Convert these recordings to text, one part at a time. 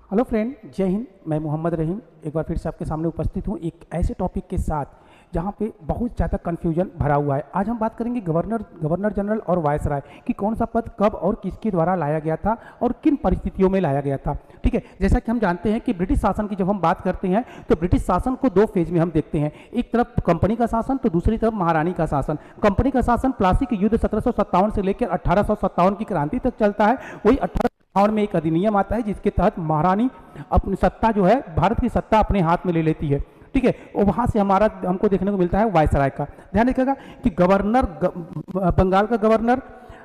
Hello friend, जय हिंद। मैं मोहम्मद रहीम एक बार फिर से आपके सामने उपस्थित हूँ एक ऐसे टॉपिक के साथ जहाँ पे बहुत ज़्यादा कन्फ्यूजन भरा हुआ है। आज हम बात करेंगे गवर्नर जनरल और वायसराय कि कौन सा पद कब और किसके द्वारा लाया गया था और किन परिस्थितियों में लाया गया था। ठीक है, जैसा कि हम जानते हैं कि ब्रिटिश शासन की जब हम बात करते हैं तो ब्रिटिश शासन को दो फेज में हम देखते हैं, एक तरफ कंपनी का शासन तो दूसरी तरफ महारानी का शासन। कंपनी का शासन प्लासी के युद्ध 1757 से लेकर 1857 की क्रांति तक चलता है। वही 1857 में एक अधिनियम आता है जिसके तहत महारानी अपनी सत्ता जो है, भारत की सत्ता अपने हाथ में ले लेती है। ठीक है, और वहां से हमको देखने को मिलता है वायसराय का। ध्यान रखिएगा कि बंगाल का गवर्नर,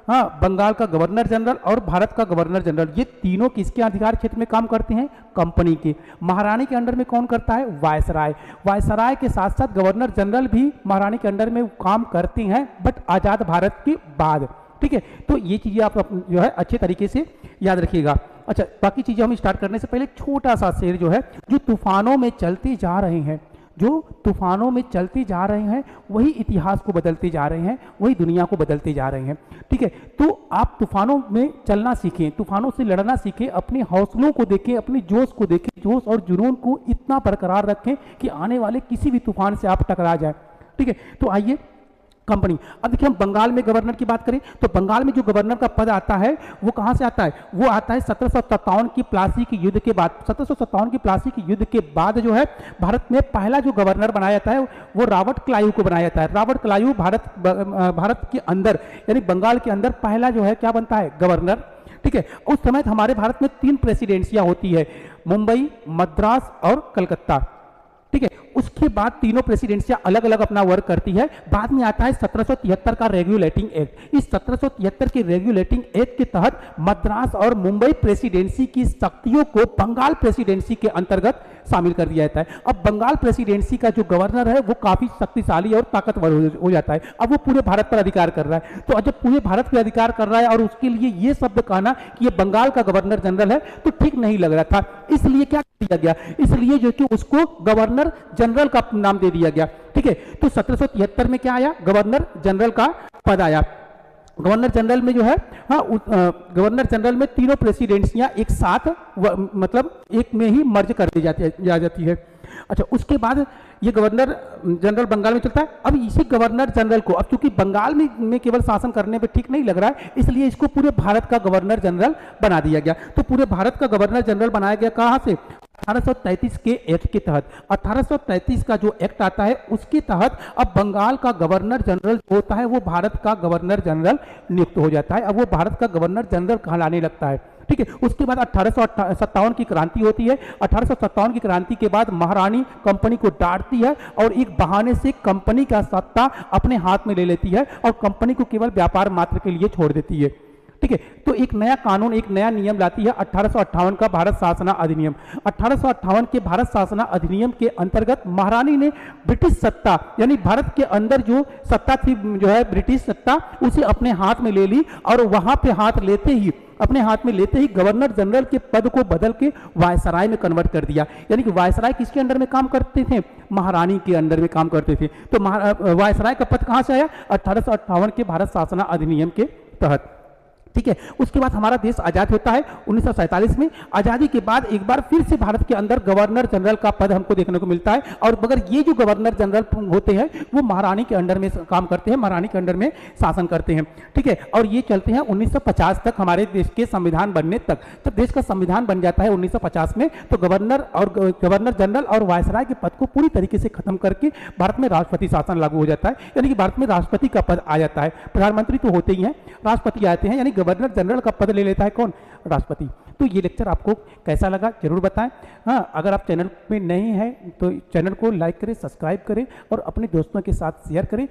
हाँ, बंगाल का गवर्नर जनरल और भारत का गवर्नर जनरल, ये तीनों किसके अधिकार क्षेत्र में काम करते हैं? कंपनी के। महारानी के अंडर में कौन करता है? वायसराय। वायसराय के साथ साथ गवर्नर जनरल भी महारानी के अंडर में काम करते हैं, बट आजाद भारत के बाद। ठीक है, तो ये चीजें आप जो है अच्छे तरीके से याद रखिएगा। अच्छा, बाकी चीजें हम स्टार्ट करने से पहले छोटा सा शेर जो है, जो तूफानों में चलते जा रहे हैं, जो तूफानों में चलते जा रहे हैं वही इतिहास को बदलते जा रहे हैं, वही दुनिया को बदलते जा रहे हैं। ठीक है, तो आप तूफानों में चलना सीखें, तूफानों से लड़ना सीखें, अपने हौसलों को देखें, अपने जोश को देखें, जोश और जुनून को इतना बरकरार रखें कि आने वाले किसी भी तूफान से आप टकरा जाए। ठीक है, तो आइए कंपनी। अब देखिए, हम बंगाल में गवर्नर की बात करें तो बंगाल में जो गवर्नर का पद आता है वो कहां से आता है? वो आता है 1757 की प्लासी के युद्ध के बाद। 1757 की प्लासी के युद्ध के बाद जो है भारत में पहला जो गवर्नर बनाया जाता है वो रॉबर्ट क्लाइव को बनाया जाता है। रॉबर्ट क्लाइव भारत के अंदर यानी बंगाल के अंदर पहला जो है क्या बनता है? गवर्नर। ठीक है, उस समय हमारे भारत में 3 प्रेसिडेंसियां होती है, मुंबई, मद्रास और कलकत्ता। ठीक है, उसके बाद तीनों प्रेसिडेंसियां अलग अलग अपना वर्क करती है। बाद में आता है 1773 का रेगुलेटिंग एक्ट। इस 1773 के रेगुलेटिंग एक्ट के तहत मद्रास और मुंबई प्रेसिडेंसी की शक्तियों को बंगाल प्रेसिडेंसी के अंतर्गत शामिल कर दिया जाता है। अब बंगाल प्रेसिडेंसी का जो गवर्नर है वो काफी शक्तिशाली और ताकतवर हो जाता है। अब वो पूरे भारत पर अधिकार कर रहा है। तो जब पूरे भारत पर अधिकार कर रहा है और उसके लिए ये शब्द कहना कि ये बंगाल का गवर्नर जनरल है तो ठीक नहीं लग रहा था। इसलिए क्या दिया गया? इसलिए जो कि उसको गवर्नर जनरल का नाम दे दिया गया। ठीक है, तो 1773 में क्या आया? गवर्नर जनरल का पद आया। गवर्नर जनरल में जो है, हाँ, गवर्नर जनरल में तीनों प्रेसिडेंसियां एक साथ मतलब एक में ही मर्ज कर दी जाती है। अच्छा, उसके बाद ये गवर्नर जनरल बंगाल में चलता है। अब इसी गवर्नर जनरल को, अब चूंकि बंगाल में केवल शासन करने पे ठीक नहीं लग रहा है, इसलिए इसको पूरे भारत का गवर्नर जनरल बना दिया गया। तो पूरे भारत का गवर्नर जनरल बनाया गया कहां से? 1833 के एक्ट के तहत। 1833 का जो एक्ट आता है उसके तहत अब बंगाल का गवर्नर जनरल होता है वो भारत का गवर्नर जनरल नियुक्त हो जाता है। अब वो भारत का गवर्नर जनरल कहलाने लगता है। ठीक है, उसके बाद 1857 की क्रांति होती है। 1857 की क्रांति के बाद महारानी कंपनी को डांटती है और एक बहाने से कंपनी का सत्ता अपने हाथ में ले लेती है और कंपनी को केवल व्यापार मात्र के लिए छोड़ देती है। ठीक है, तो एक नया कानून, एक नया नियम लाती है 1858 का भारत शासना अधिनियम। 1858 के भारत शासना अधिनियम के अंतर्गत महारानी ने ब्रिटिश सत्ता यानी भारत के अंदर जो सत्ता थी, जो है ब्रिटिश सत्ता, उसे अपने हाथ में ले ली और वहां पे अपने हाथ में लेते ही गवर्नर जनरल के पद को बदल के वायसराय में कन्वर्ट कर दिया। यानी कि वायसराय किसके अंडर में काम करते थे? महारानी के अंडर में काम करते थे। तो वायसराय का पद कहां से आया? 1858 के भारत शासना अधिनियम के तहत। ठीक है, उसके बाद हमारा देश आजाद होता है 1947 में। आजादी के बाद एक बार फिर से भारत के अंदर गवर्नर जनरल का पद हमको देखने को मिलता है। और मगर ये जो गवर्नर जनरल होते हैं वो महारानी के अंडर में काम करते हैं, महारानी के अंडर में शासन करते हैं। ठीक है, और ये चलते हैं 1950 तक, हमारे देश के संविधान बनने तक। जब देश का संविधान बन जाता है 1950 में तो गवर्नर जनरल और वायसराय के पद को पूरी तरीके से खत्म करके भारत में राष्ट्रपति शासन लागू हो जाता है। यानी कि भारत में राष्ट्रपति का पद आ जाता है। प्रधानमंत्री तो होते ही हैं, राष्ट्रपति आते हैं, यानी गवर्नर जनरल का पद ले लेता है कौन? राष्ट्रपति। तो ये लेक्चर आपको कैसा लगा जरूर बताएं। हाँ, अगर आप चैनल में नए हैं तो चैनल को लाइक करें, सब्सक्राइब करें और अपने दोस्तों के साथ शेयर करें।